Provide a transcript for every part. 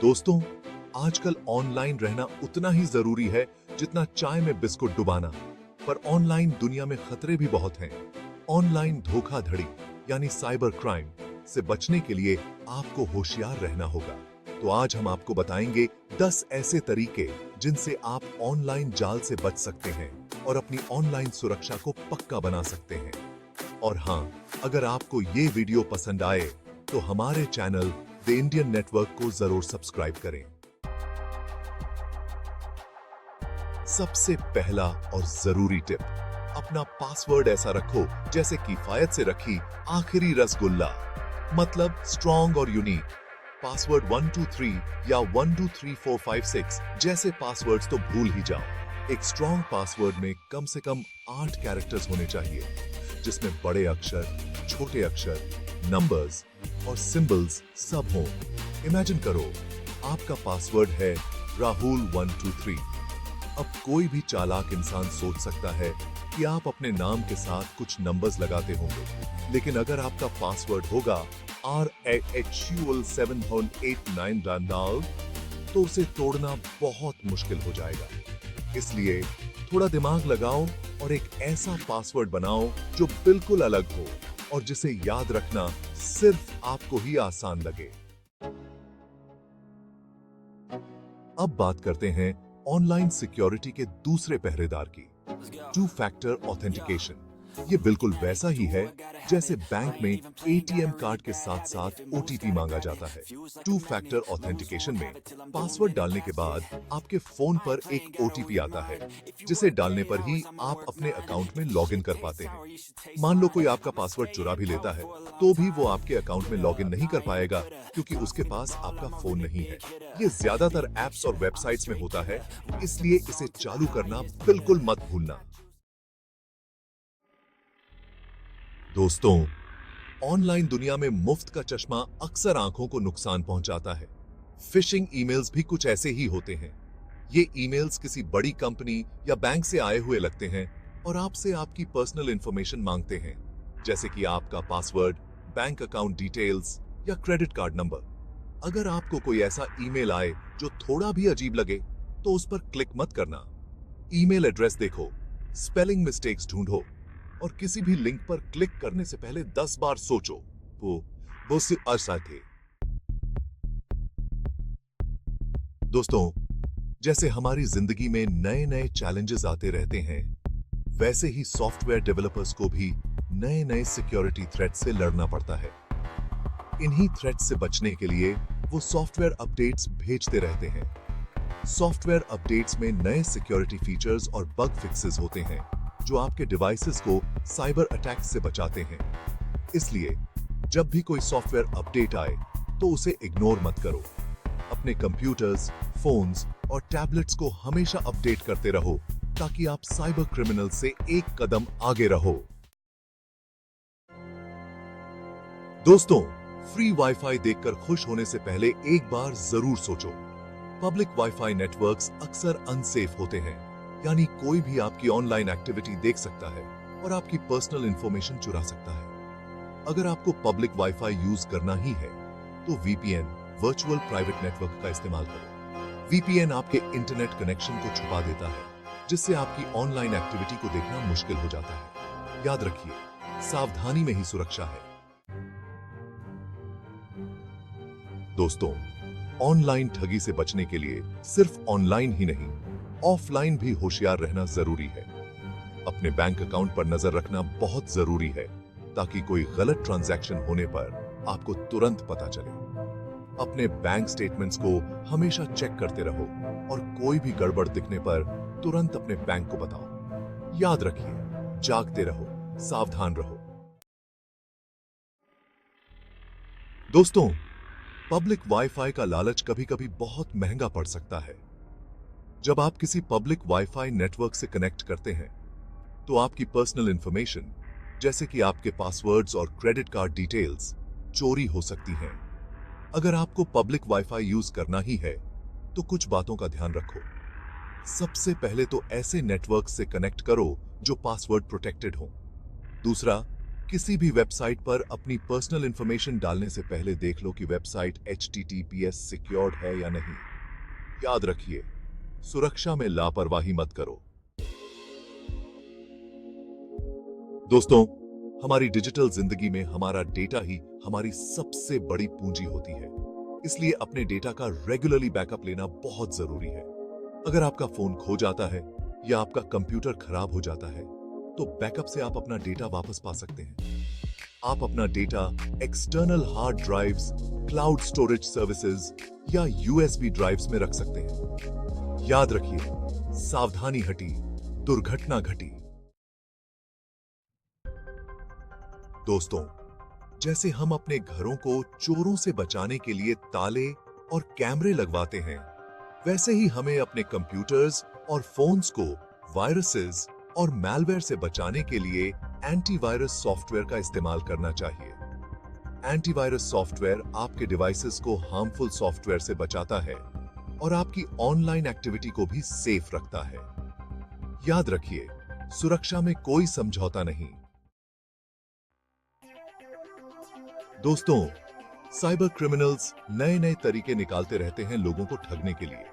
दोस्तों, आजकल ऑनलाइन रहना उतना ही जरूरी है जितना चाय में बिस्कुट डुबाना। पर ऑनलाइन दुनिया में खतरे भी बहुत हैं। ऑनलाइन धोखाधड़ी यानी साइबर क्राइम से बचने के लिए आपको होशियार रहना होगा। तो आज हम आपको बताएंगे 10 ऐसे तरीके जिनसे आप ऑनलाइन जाल से बच सकते हैं और अपनी ऑनलाइन सुरक्षा को पक्का बना सकते हैं। और हां, अगर आपको ये वीडियो पसंद आए तो हमारे चैनल द इंडियन नेटवर्क को जरूर सब्सक्राइब करें। सबसे पहला और जरूरी टिप, अपना पासवर्ड ऐसा रखो जैसे किफायत से रखी आखिरी रसगुल्ला, मतलब स्ट्रॉन्ग और यूनिक। पासवर्ड 123 या 123456 जैसे पासवर्ड्स तो भूल ही जाओ। एक स्ट्रॉन्ग पासवर्ड में कम से कम 8 कैरेक्टर्स होने चाहिए, जिसमें बड़े अक्षर, छोटे अक्षर, नंबर्स और सिंबल्स सब हों। इमेजिन करो, आपका पासवर्ड है राहुल 123। अब कोई भी चालाक इंसान सोच सकता है कि आप अपने नाम के साथ कुछ नंबर्स लगाते होंगे, लेकिन अगर आपका पासवर्ड होगा RAHUL 789 तो उसे तोड़ना बहुत मुश्किल हो जाएगा। इसलिए थोड़ा दिमाग लगाओ और एक ऐसा पासवर्ड बनाओ जो बिल्कुल अलग हो और जिसे याद रखना सिर्फ आपको ही आसान लगे। अब बात करते हैं ऑनलाइन सिक्योरिटी के दूसरे पहरेदार की, 2 फैक्टर ऑथेंटिकेशन। ये बिल्कुल वैसा ही है जैसे बैंक में एटीएम कार्ड के साथ साथ ओटीपी मांगा जाता है। 2 फैक्टर ऑथेंटिकेशन में पासवर्ड डालने के बाद आपके फोन पर एक ओटीपी आता है, जिसे डालने पर ही आप अपने अकाउंट में लॉगिन कर पाते हैं। मान लो कोई आपका पासवर्ड चुरा भी लेता है, तो भी वो आपके अकाउंट में लॉगिन नहीं कर पाएगा, क्योंकि उसके पास आपका फोन नहीं है। ये ज्यादातर ऐप्स और वेबसाइट्स में होता है, इसलिए इसे चालू करना बिल्कुल मत भूलना। दोस्तों, ऑनलाइन दुनिया में मुफ्त का चश्मा अक्सर आंखों को नुकसान पहुंचाता है। फिशिंग ईमेल्स भी कुछ ऐसे ही होते हैं। ये ईमेल्स किसी बड़ी कंपनी या बैंक से आए हुए लगते हैं और आपसे आपकी पर्सनल इंफॉर्मेशन मांगते हैं, जैसे कि आपका पासवर्ड, बैंक अकाउंट डिटेल्स या क्रेडिट कार्ड नंबर। अगर आपको कोई ऐसा ईमेल आए जो थोड़ा भी अजीब लगे, तो उस पर क्लिक मत करना। ईमेल एड्रेस देखो, स्पेलिंग मिस्टेक्स ढूंढो और किसी भी लिंक पर क्लिक करने से पहले 10 बार सोचो। वो सिर्फ आशा थे। दोस्तों, जैसे हमारी जिंदगी में नए नए चैलेंजेस आते रहते हैं, वैसे ही सॉफ्टवेयर डेवलपर्स को भी नए नए सिक्योरिटी थ्रेट से लड़ना पड़ता है। इन्हीं थ्रेट से बचने के लिए वो सॉफ्टवेयर अपडेट्स भेजते रहते हैं। सॉफ्टवेयर अपडेट्स में नए सिक्योरिटी फीचर्स और बग फिक्सेस होते हैं, जो आपके डिवाइसेस को साइबर अटैक से बचाते हैं। इसलिए जब भी कोई सॉफ्टवेयर अपडेट आए तो उसे इग्नोर मत करो। अपने कंप्यूटर्स, फोन्स और टैबलेट्स को हमेशा अपडेट करते रहो, ताकि आप साइबर क्रिमिनल से एक कदम आगे रहो। दोस्तों, फ्री वाईफाई देखकर खुश होने से पहले एक बार जरूर सोचो। पब्लिक वाईफाई नेटवर्क्स अक्सर अनसेफ होते हैं, यानी कोई भी आपकी ऑनलाइन एक्टिविटी देख सकता है और आपकी पर्सनल इंफॉर्मेशन चुरा सकता है। अगर आपको पब्लिक वाईफाई यूज करना ही है, तो वीपीएन, वर्चुअल प्राइवेट नेटवर्क का इस्तेमाल करें। वीपीएन आपके इंटरनेट कनेक्शन को छुपा देता है, जिससे आपकी ऑनलाइन एक्टिविटी को देखना मुश्किल हो जाता है। याद रखिए, सावधानी में ही सुरक्षा है। दोस्तों, ऑनलाइन ठगी से बचने के लिए सिर्फ ऑनलाइन ही नहीं, ऑफलाइन भी होशियार रहना जरूरी है। अपने बैंक अकाउंट पर नजर रखना बहुत जरूरी है, ताकि कोई गलत ट्रांजैक्शन होने पर आपको तुरंत पता चले। अपने बैंक स्टेटमेंट्स को हमेशा चेक करते रहो और कोई भी गड़बड़ दिखने पर तुरंत अपने बैंक को बताओ। याद रखिए, जागते रहो, सावधान रहो। दोस्तों, पब्लिक वाईफाई का लालच कभी-कभी बहुत महंगा पड़ सकता है। जब आप किसी पब्लिक वाईफाई नेटवर्क से कनेक्ट करते हैं, तो आपकी पर्सनल इंफॉर्मेशन, जैसे कि आपके पासवर्ड्स और क्रेडिट कार्ड डिटेल्स, चोरी हो सकती हैं। अगर आपको पब्लिक वाईफाई यूज करना ही है, तो कुछ बातों का ध्यान रखो। सबसे पहले तो ऐसे नेटवर्क से कनेक्ट करो जो पासवर्ड प्रोटेक्टेड हो। दूसरा, किसी भी वेबसाइट पर अपनी पर्सनल इंफॉर्मेशन डालने से पहले देख लो कि वेबसाइट HTTPS सिक्योर्ड है या नहीं। याद रखिए, सुरक्षा में लापरवाही मत करो। दोस्तों, हमारी डिजिटल जिंदगी में हमारा डेटा ही हमारी सबसे बड़ी पूंजी होती है, इसलिए अपने डेटा का रेगुलरली बैकअप लेना बहुत जरूरी है। अगर आपका फोन खो जाता है या आपका कंप्यूटर खराब हो जाता है, तो बैकअप से आप अपना डेटा वापस पा सकते हैं। आप अपना data external hard drives, cloud storage services या USB ड्राइव्स में रख सकते हैं। याद रखिए, सावधानी हटी, दुर्घटना घटी। दोस्तों, जैसे हम अपने घरों को चोरों से बचाने के लिए ताले और कैमरे लगवाते हैं, वैसे ही हमें अपने कंप्यूटर्स और फोन्स को वायरसेस और मैलवेयर से बचाने के लिए एंटीवायरस सॉफ्टवेयर का इस्तेमाल करना चाहिए। एंटीवायरस सॉफ्टवेयर आपके डिवाइसेस को हार्मफुल सॉफ्टवेयर से बचाता है और आपकी ऑनलाइन एक्टिविटी को भी सेफ रखता है। याद रखिए, सुरक्षा में कोई समझौता नहीं। दोस्तों, साइबर क्रिमिनल्स नए-नए तरीके निकालते रहते हैं लोगों को ठगने के लिए।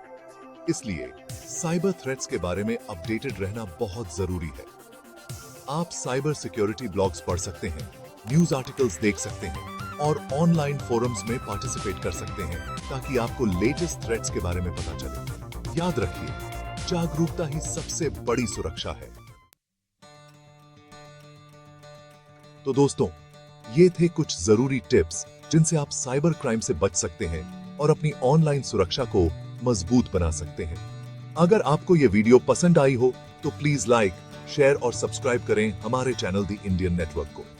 इसलिए साइबर थ्रेट्स के बारे में अपडेटेड रहना बहुत जरूरी है। आप साइबर सिक्योरिटी ब्लॉग्स पढ़ सकते हैं, न्यूज आर्टिकल्स देख सकते हैं और ऑनलाइन फोरम्स में पार्टिसिपेट कर सकते हैं ताकि आपको लेटेस्ट थ्रेट्स के बारे में पता चले। याद रखिए, जागरूकता ही सबसे बड़ी सुरक्षा है। तो दोस्तों, ये थे कुछ जरूरी टिप्स जिनसे आप साइबर क्राइम से बच सकते हैं और अपनी ऑनलाइन सुरक्षा को मजबूत बना सकते हैं। अगर आपको यह वीडियो पसंद आई हो तो प्लीज लाइक, शेयर और सब्सक्राइब करें हमारे चैनल द इंडियन नेटवर्क को।